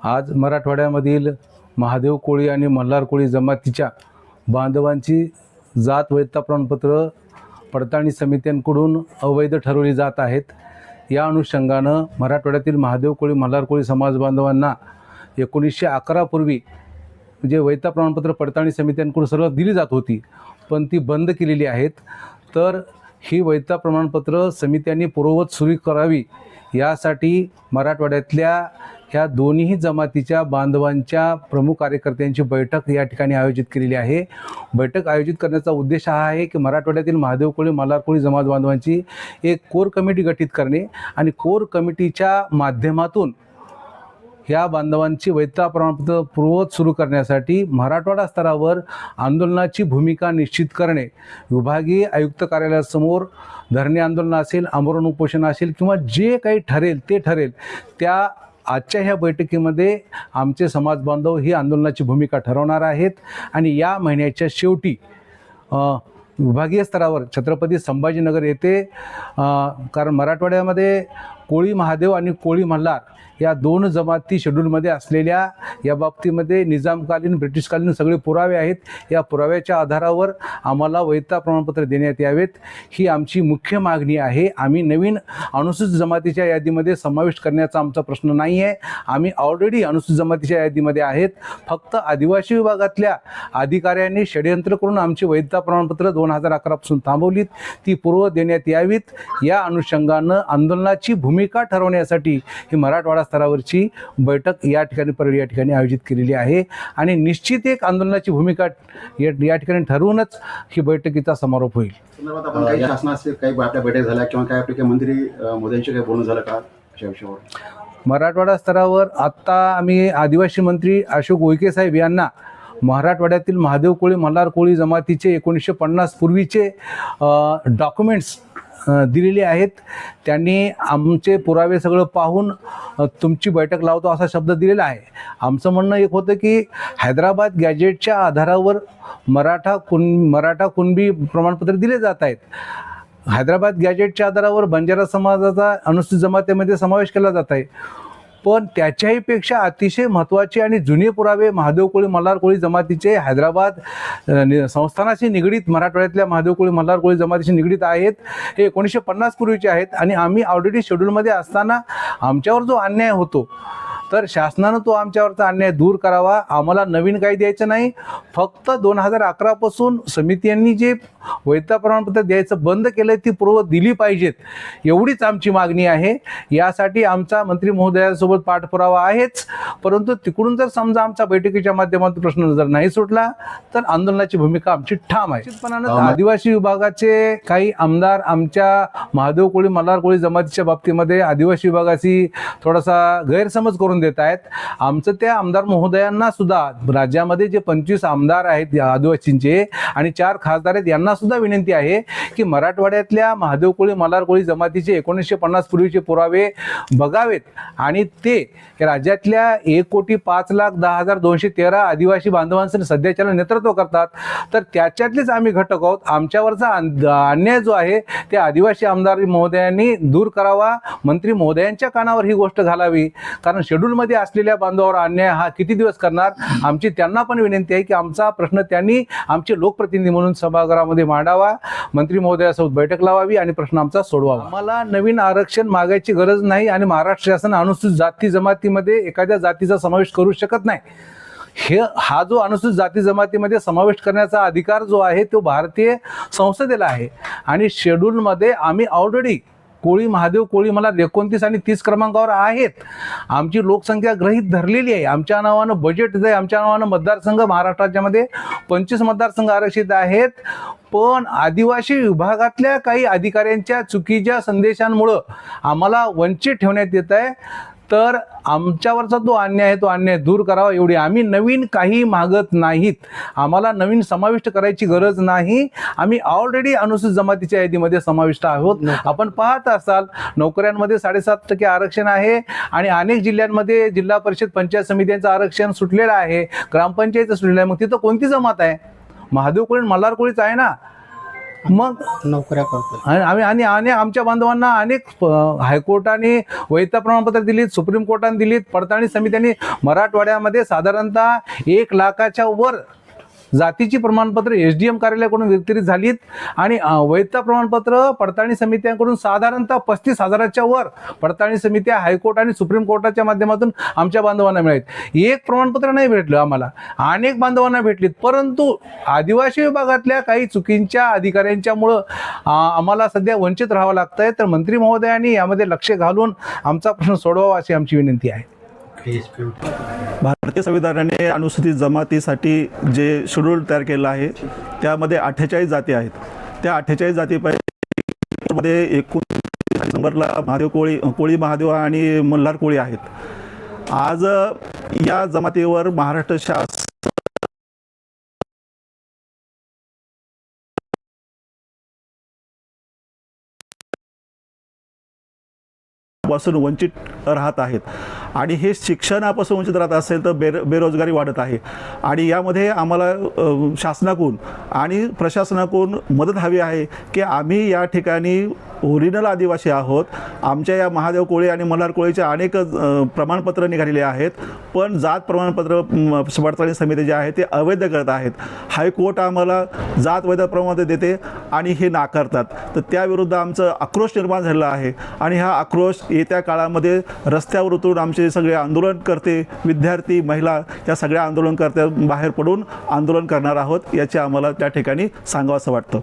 आज मराठवाड्यामधील महादेव कोळी आणि मल्हार कोळी जमातीच्या बांधवांची जात वैधता प्रमाणपत्र पडताळणी समित्यांकडून अवैध ठरवली जात आहेत. या अनुषंगानं मराठवाड्यातील महादेव कोळी मल्हार कोळी समाज बांधवांना 1911 पूर्वी म्हणजे वैधता प्रमाणपत्र पडताळणी समित्यांकडून सर्व दिली जात होती, पण ती बंद केलेली आहेत. तर ही वैधता प्रमाणपत्र समित्यांनी पूर्ववत सुरू करावी यासाठी मराठवाड्यातल्या ह्या दोन्ही जमातीच्या बांधवांच्या प्रमुख कार्यकर्त्यांची बैठक या ठिकाणी आयोजित केलेली आहे. बैठक आयोजित करण्याचा उद्देश हा आहे की मराठवाड्यातील महादेव कोळी मल्हार कोळी समाज बांधवांची एक कोर कमिटी गठीत करणे आणि कोर कमिटीच्या माध्यमातून ह्या बांधवांची वैधता प्रमाणपत्र पूर्ववत सुरू करण्यासाठी मराठवाडा स्तरावर आंदोलनाची भूमिका निश्चित करणे, विभागीय आयुक्त कार्यालयासमोर धरणे आंदोलन असेल, आमरण उपोषण असेल किंवा जे काही ठरेल ते ठरेल, त्या आजच्या ह्या बैठकीमध्ये आमचे समाज बांधव ही आंदोलनाची भूमिका ठरवणार आहेत. आणि या महिन्याच्या शेवटी विभागीय स्तरावर छत्रपती संभाजीनगर येथे कारण मराठवाड्यामध्ये कोळी महादेव आणि कोळी मल्हार या दोन जमाती शेड्यूलमध्ये असलेल्या या बाबतीमध्ये निजामकालीन ब्रिटिशकालीन सगळे पुरावे आहेत. या पुराव्याच्या आधारावर आम्हाला वैधता प्रमाणपत्र देण्यात यावेत, ही आमची मुख्य मागणी आहे. आम्ही नवीन अनुसूचित जमातीच्या यादीमध्ये समाविष्ट करण्याचा आमचा प्रश्न नाही आहे. आम्ही ऑलरेडी अनुसूचित जमातीच्या यादीमध्ये आहेत. फक्त आदिवासी विभागातल्या अधिकाऱ्यांनी षडयंत्र करून आमची वैधता प्रमाणपत्र 2011 पासून थांबवलीत, ती पूर्व देण्यात यावीत. या अनुषंगानं आंदोलनाची भूमिका ठरवण्यासाठी ही मराठवाडा स्तरावरची बैठक या ठिकाणी आयोजित केलेली आहे. आणि निश्चित एक आंदोलनाची भूमिका या ठिकाणी ठरवूनच ही बैठकीचा समारोप होईल. आपण काही शासनाचे काही आपल्या बैठक झाल्या किंवा काही आपले मंत्री मोदींचे काही बोलणं झालं का अशा विषयावर? मराठवाडा स्तरावर आत्ता आम्ही आदिवासी मंत्री अशोक उईके साहेब यांना मराठवाड्यातील महादेव कोळी मल्हार कोळी जमातीचे 1950 पूर्वीचे डॉक्युमेंट्स दिलेले आहेत. त्यांनी आमचे पुरावे सगळं पाहून तुमची बैठक लावतो असा शब्द दिलेला आहे. आमचं म्हणणं एक होतं की हैदराबाद गॅजेटच्या आधारावर मराठा कुणबी प्रमाणपत्र दिले जात आहेत. हैदराबाद गॅजेटच्या आधारावर बंजारा समाजाचा अनुसूचित जमातीमध्ये समावेश केला जात आहे. पण त्याच्याही पेक्षा अतिशय महत्त्वाचे आणि जुने पुरावे महादेव कोळी मल्हार कोळी जमातीचे हैदराबाद संस्थानाशी निगडीत मराठवाड्यातल्या महादेव कोळी मल्हार कोळी जमातीशी निगडीत आहेत. हे 1950 पूर्वीचे आहेत. आणि आम्ही ऑलरेडी शेड्यूलमध्ये असताना आमच्यावर जो अन्याय होतो, तर शासनानं तो आमच्यावरचा अन्याय दूर करावा. आम्हाला नवीन काही द्यायचं नाही. फक्त 2011 पासून समित्यांनी जे वैधता प्रमाणपत्र द्यायचं बंद केलं ती पूर्व दिली पाहिजेत, एवढीच आमची मागणी आहे. यासाठी आमचा मंत्री महोदयांसोबत पाठपुरावा आहेच. परंतु तिकडून जर समजा आमच्या बैठकीच्या माध्यमातून प्रश्न जर नाही सुटला तर आंदोलनाची भूमिका आमची ठाम आहे. निश्चितपणानं आदिवासी विभागाचे काही आमदार आमच्या महादेव कोळी मल्हार कोळी जमातीच्या बाबतीमध्ये आदिवासी विभागाची थोडासा गैरसमज करून देत आहेत. आमचं त्या आमदार महोदयांना सुद्धा राज्यामध्ये जे 25 आमदार आहेत आदिवासींचे आणि 4 खासदार आहेत, यांना सुद्धा विनंती आहे की मराठवाड्यातल्या महादेव कोळी मल्हार कोळी जमातीचे 1950 पूर्वीचे पुरावे बघावेत आणि ते राज्यातल्या 1,05,10,213 आदिवासी बांधवांचं सध्याच्याला नेतृत्व करतात. तर त्याच्यातलेच आम्ही घटक आहोत. आमच्यावरचा अन्याय जो आहे ते आदिवासी आमदार महोदयांनी दूर करावा. मंत्री महोदयांच्या कानावर ही गोष्ट घालावी. कारण शेड्यूलमध्ये असलेल्या बांधवावर अन्याय हा किती दिवस करणार. आमची त्यांना पण विनंती आहे की आमचा प्रश्न त्यांनी आमचे लोकप्रतिनिधी म्हणून सभागृहामध्ये मांडावा, मंत्री महोदयासोबत बैठक लावावी आणि प्रश्न आमचा सोडवावा. आम्हाला नवीन आरक्षण मागायची गरज नाही आणि महाराष्ट्र शासन अनुसूचित जाती जमातीमध्ये एखाद्या जातीचा समावेश करू शकत नाही. हा जो अनुसूचित जाती जमातीमध्ये समावेश करण्याचा अधिकार जो आहे तो भारतीय संसदेला आहे. आणि शेड्यूलमध्ये आम्ही ऑलरेडी कोळी महादेव कोळी मला 29 आणि 30 क्रमांकावर आहेत. आमची लोकसंख्या गृहीत धरलेली आहे. आमच्या नावानं बजेट आहे, आमच्या नावानं मतदारसंघ महाराष्ट्राच्यामध्ये 25 मतदारसंघ आरक्षित आहेत. पण आदिवासी विभागातल्या काही अधिकाऱ्यांच्या चुकीच्या संदेशांमुळं आम्हाला वंचित ठेवण्यात येत आहे. तर आमच्यावरचा जो अन्याय आहे तो अन्याय दूर करावा, एवढी आम्ही नवीन काही मागत नाहीत. आम्हाला नवीन समाविष्ट करायची गरज नाही. आम्ही ऑलरेडी अनुसूचित जमातीच्या यादीमध्ये समाविष्ट आहोत. आपण पाहत असाल नोकऱ्यांमध्ये 7.5% आरक्षण आहे आणि अनेक जिल्ह्यांमध्ये जिल्हा परिषद पंचायत समित्यांचं आरक्षण सुटलेलं आहे, ग्रामपंचायत सुटलेलं आहे. मग तिथं कोणती जमात आहे? महादेव कोळी मल्हार कोळीच आहे ना. मग नोकऱ्या करतो. आणि आमच्या बांधवांना अनेक हायकोर्टाने वैधता प्रमाणपत्र दिलीत, सुप्रीम कोर्टाने दिलीत, पडताळणी समित्यांनी मराठवाड्यामध्ये साधारणतः 1 लाखाच्या वर जातीची प्रमाणपत्र SDM कार्यालयाकडून वितरित झालीत आणि वैधता प्रमाणपत्र पडताळणी समित्यांकडून साधारणतः 35,000च्या वर पडताळणी समित्या हायकोर्ट आणि सुप्रीम कोर्टाच्या माध्यमातून आमच्या बांधवांना मिळालीत. एक प्रमाणपत्र नाही भेटलं आम्हाला, अनेक बांधवांना भेटलीत, परंतु आदिवासी विभागातल्या काही चुकींच्या अधिकाऱ्यांच्यामुळं आम्हाला सध्या वंचित राहावं लागतंय. तर मंत्री महोदयांनी यामध्ये लक्ष घालून आमचा प्रश्न सोडवावा अशी आमची विनंती आहे. भारतीय संविधानाने अनुसूचित जमातीसाठी जे शेड्यूल तयार केलं आहे त्यामध्ये 48 जाती आहेत. त्या 48 जातीपैकी मध्ये एकूण नंबरला महादेव कोळी महादेव आणि मल्हार कोळी आहेत. आज या जमातीवर महाराष्ट्र शासन पासून वंचित राहत आहेत आणि हे शिक्षणापासून वंचित राहत असेल तर बेरोजगारी वाढत आहे आणि यामध्ये आम्हाला शासनाकडून आणि प्रशासनाकडून मदत हवी आहे की आम्ही या ठिकाणी ओरिजिनल आदिवासी आहोत. आमच्या या महादेव कोळी आणि मल्हार कोळीचे अनेक प्रमाणपत्र निघालेले आहेत, पण जात प्रमाणपत्र पडताळणी समिती जे आहे ते अवैध करत आहेत. हायकोर्ट आम्हाला जात वैध प्रमाणपत्र देते आणि हे नाकारतात. तर त्याविरुद्ध आमचं आक्रोश निर्माण झालेला आहे आणि हा आक्रोश येत्या काळामध्ये रस्त्यावर उतरून आमचे सगळे आंदोलनकर्ते, विद्यार्थी, महिला या सगळ्या आंदोलनकर्त्या बाहेर पडून आंदोलन करणार आहोत. याचे आम्हाला त्या ठिकाणी सांगावंसं वाटतं.